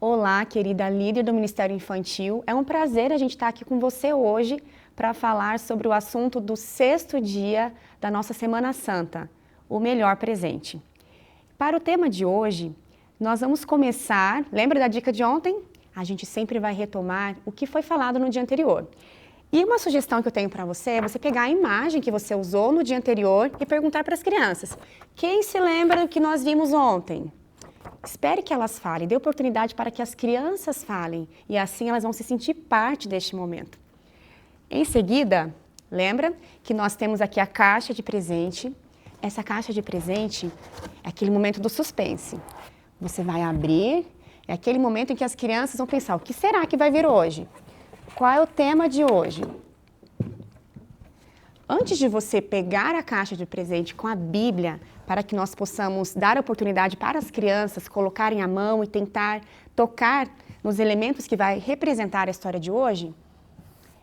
Olá, querida líder do Ministério Infantil. É um prazer a gente estar aqui com você hoje para falar sobre o assunto do 6º dia da nossa Semana Santa, o melhor presente. Para o tema de hoje, nós vamos começar, lembra da dica de ontem? A gente sempre vai retomar o que foi falado no dia anterior. E uma sugestão que eu tenho para você é você pegar a imagem que você usou no dia anterior e perguntar para as crianças: quem se lembra do que nós vimos ontem? Espere que elas falem, dê oportunidade para que as crianças falem e assim elas vão se sentir parte deste momento. Em seguida, lembra que nós temos aqui a caixa de presente. Essa caixa de presente é aquele momento do suspense. Você vai abrir, é aquele momento em que as crianças vão pensar: o que será que vai vir hoje? Qual é o tema de hoje? Antes de você pegar a caixa de presente com a Bíblia, para que nós possamos dar a oportunidade para as crianças colocarem a mão e tentar tocar nos elementos que vai representar a história de hoje,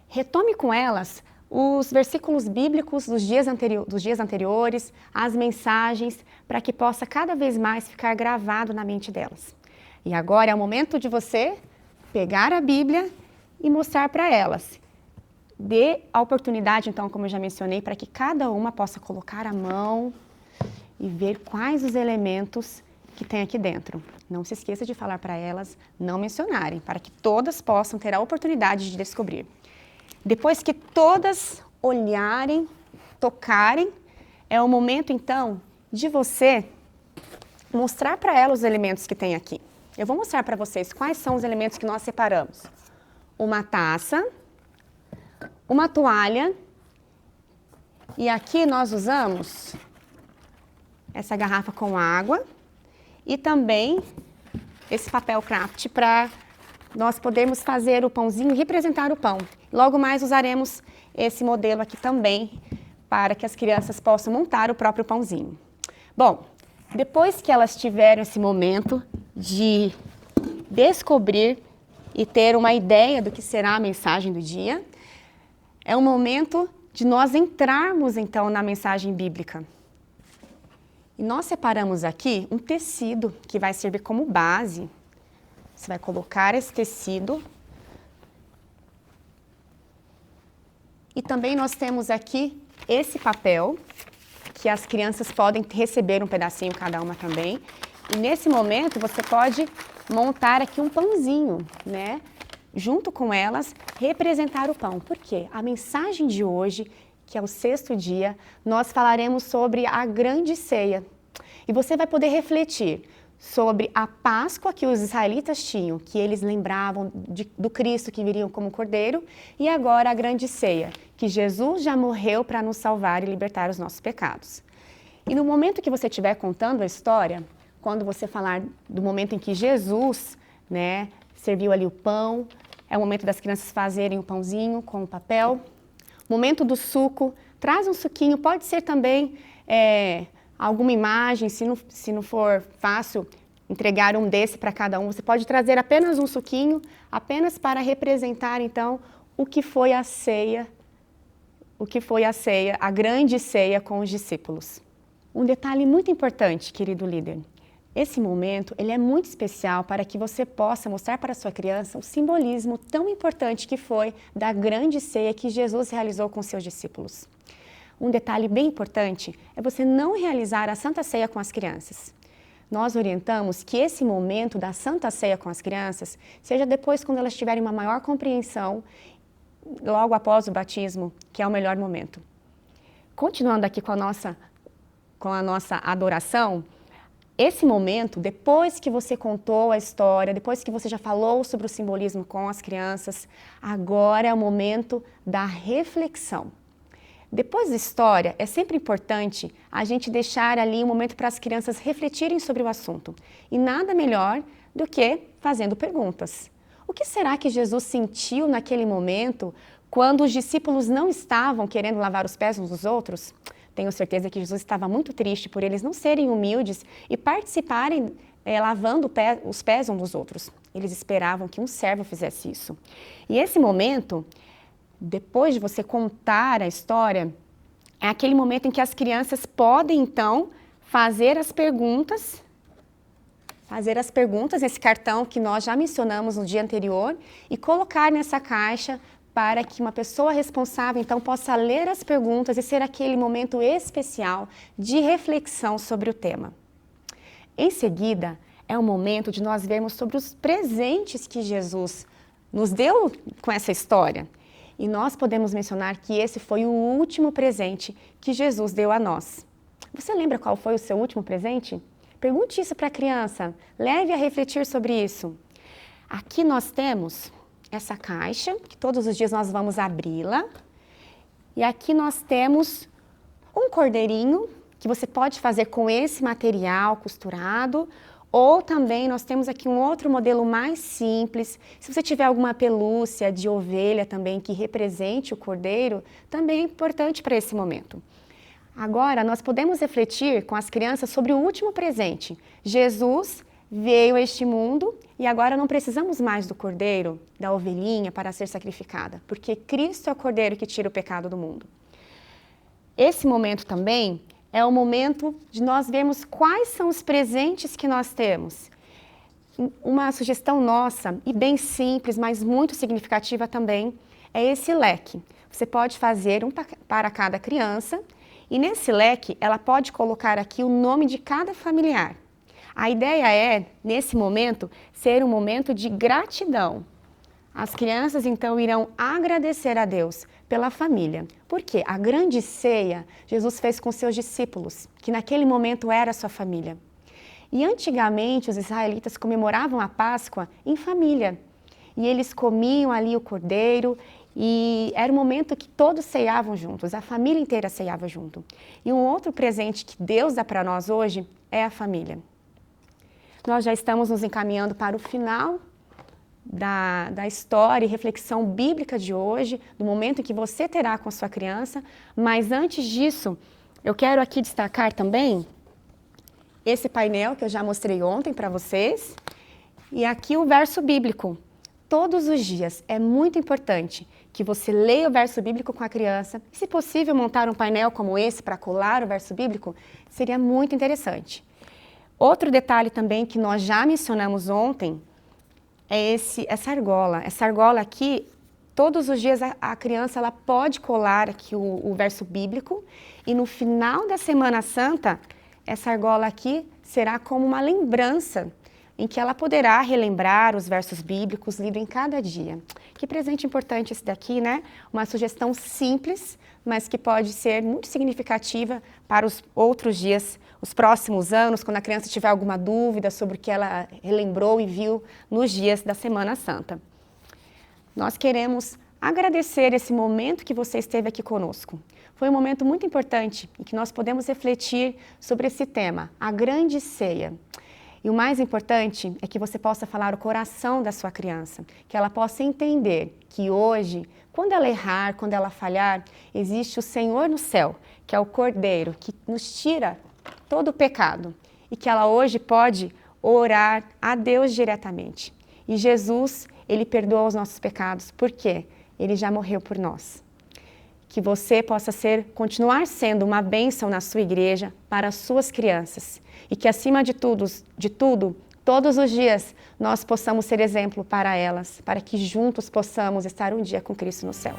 retome com elas os versículos bíblicos dos dias anteriores, as mensagens, para que possa cada vez mais ficar gravado na mente delas. E agora é o momento de você pegar a Bíblia e mostrar para elas. Dê a oportunidade, então, como eu já mencionei, para que cada uma possa colocar a mão e ver quais os elementos que tem aqui dentro. Não se esqueça de falar para elas não mencionarem, para que todas possam ter a oportunidade de descobrir. Depois que todas olharem, tocarem, é o momento, então, de você mostrar para elas os elementos que tem aqui. Eu vou mostrar para vocês quais são os elementos que nós separamos. Uma taça, uma toalha, e aqui nós usamos essa garrafa com água e também esse papel craft para nós podermos fazer o pãozinho e representar o pão. Logo mais usaremos esse modelo aqui também para que as crianças possam montar o próprio pãozinho. Bom, depois que elas tiveram esse momento de descobrir e ter uma ideia do que será a mensagem do dia, é o momento de nós entrarmos, então, na mensagem bíblica. E nós separamos aqui um tecido que vai servir como base. Você vai colocar esse tecido. E também nós temos aqui esse papel, que as crianças podem receber um pedacinho cada uma também. E nesse momento você pode montar aqui um pãozinho, né? Junto com elas, representar o pão. Por quê? A mensagem de hoje, que é o 6º dia, nós falaremos sobre a grande ceia. E você vai poder refletir sobre a Páscoa que os israelitas tinham, que eles lembravam do Cristo que viria como cordeiro, e agora a grande ceia, que Jesus já morreu para nos salvar e libertar os nossos pecados. E no momento que você estiver contando a história, quando você falar do momento em que Jesus, né, serviu ali o pão, é o momento das crianças fazerem o pãozinho com o papel. Momento do suco, traz um suquinho, pode ser também alguma imagem, se não for fácil entregar um desse para cada um, você pode trazer apenas um suquinho, apenas para representar então o que foi a ceia, a grande ceia com os discípulos. Um detalhe muito importante, querido líder. Esse momento, ele é muito especial para que você possa mostrar para a sua criança o simbolismo tão importante que foi da grande ceia que Jesus realizou com seus discípulos. Um detalhe bem importante é você não realizar a Santa Ceia com as crianças. Nós orientamos que esse momento da Santa Ceia com as crianças seja depois quando elas tiverem uma maior compreensão, logo após o batismo, que é o melhor momento. Continuando aqui com a nossa adoração, esse momento, depois que você contou a história, depois que você já falou sobre o simbolismo com as crianças, agora é o momento da reflexão. Depois da história, é sempre importante a gente deixar ali um momento para as crianças refletirem sobre o assunto. E nada melhor do que fazendo perguntas. O que será que Jesus sentiu naquele momento quando os discípulos não estavam querendo lavar os pés uns dos outros? Tenho certeza que Jesus estava muito triste por eles não serem humildes e participarem lavando os pés uns dos outros. Eles esperavam que um servo fizesse isso. E esse momento, depois de você contar a história, é aquele momento em que as crianças podem, então, fazer as perguntas fazer as perguntas nesse cartão que nós já mencionamos no dia anterior e colocar nessa caixa para que uma pessoa responsável, então, possa ler as perguntas e ser aquele momento especial de reflexão sobre o tema. Em seguida, é o momento de nós vermos sobre os presentes que Jesus nos deu com essa história. E nós podemos mencionar que esse foi o último presente que Jesus deu a nós. Você lembra qual foi o seu último presente? Pergunte isso para a criança, leve a refletir sobre isso. Aqui nós temos essa caixa, que todos os dias nós vamos abri-la. E aqui nós temos um cordeirinho, que você pode fazer com esse material costurado, ou também nós temos aqui um outro modelo mais simples. Se você tiver alguma pelúcia de ovelha também que represente o cordeiro, também é importante para esse momento. Agora, nós podemos refletir com as crianças sobre o último presente. Jesus veio a este mundo e agora não precisamos mais do cordeiro, da ovelhinha para ser sacrificada, porque Cristo é o cordeiro que tira o pecado do mundo. Esse momento também é o momento de nós vermos quais são os presentes que nós temos. Uma sugestão nossa, e bem simples, mas muito significativa também, é esse leque. Você pode fazer um para cada criança, e nesse leque ela pode colocar aqui o nome de cada familiar. A ideia é, nesse momento, ser um momento de gratidão. As crianças, então, irão agradecer a Deus pela família. Porque a grande ceia, Jesus fez com seus discípulos, que naquele momento era a sua família. E antigamente, os israelitas comemoravam a Páscoa em família. E eles comiam ali o cordeiro, e era um momento que todos ceiavam juntos, a família inteira ceiava junto. E um outro presente que Deus dá para nós hoje é a família. Nós já estamos nos encaminhando para o final da história e reflexão bíblica de hoje, do momento que você terá com a sua criança, mas antes disso, eu quero aqui destacar também esse painel que eu já mostrei ontem para vocês, e aqui o verso bíblico. Todos os dias é muito importante que você leia o verso bíblico com a criança. E, se possível, montar um painel como esse para colar o verso bíblico, seria muito interessante. Outro detalhe também que nós já mencionamos ontem é essa argola. Essa argola aqui, todos os dias a criança ela pode colar aqui o verso bíblico e no final da Semana Santa, essa argola aqui será como uma lembrança em que ela poderá relembrar os versos bíblicos lidos em cada dia. Que presente importante esse daqui, né? Uma sugestão simples, mas que pode ser muito significativa para os outros dias, os próximos anos, quando a criança tiver alguma dúvida sobre o que ela relembrou e viu nos dias da Semana Santa. Nós queremos agradecer esse momento que você esteve aqui conosco. Foi um momento muito importante em que nós podemos refletir sobre esse tema, a grande ceia. E o mais importante é que você possa falar o coração da sua criança, que ela possa entender que hoje, quando ela errar, quando ela falhar, existe o Senhor no céu, que é o Cordeiro, que nos tira todo o pecado e que ela hoje pode orar a Deus diretamente. E Jesus, Ele perdoa os nossos pecados, por quê? Ele já morreu por nós. Que você possa continuar sendo uma bênção na sua igreja para as suas crianças. E que acima de tudo, todos os dias, nós possamos ser exemplo para elas, para que juntos possamos estar um dia com Cristo no céu.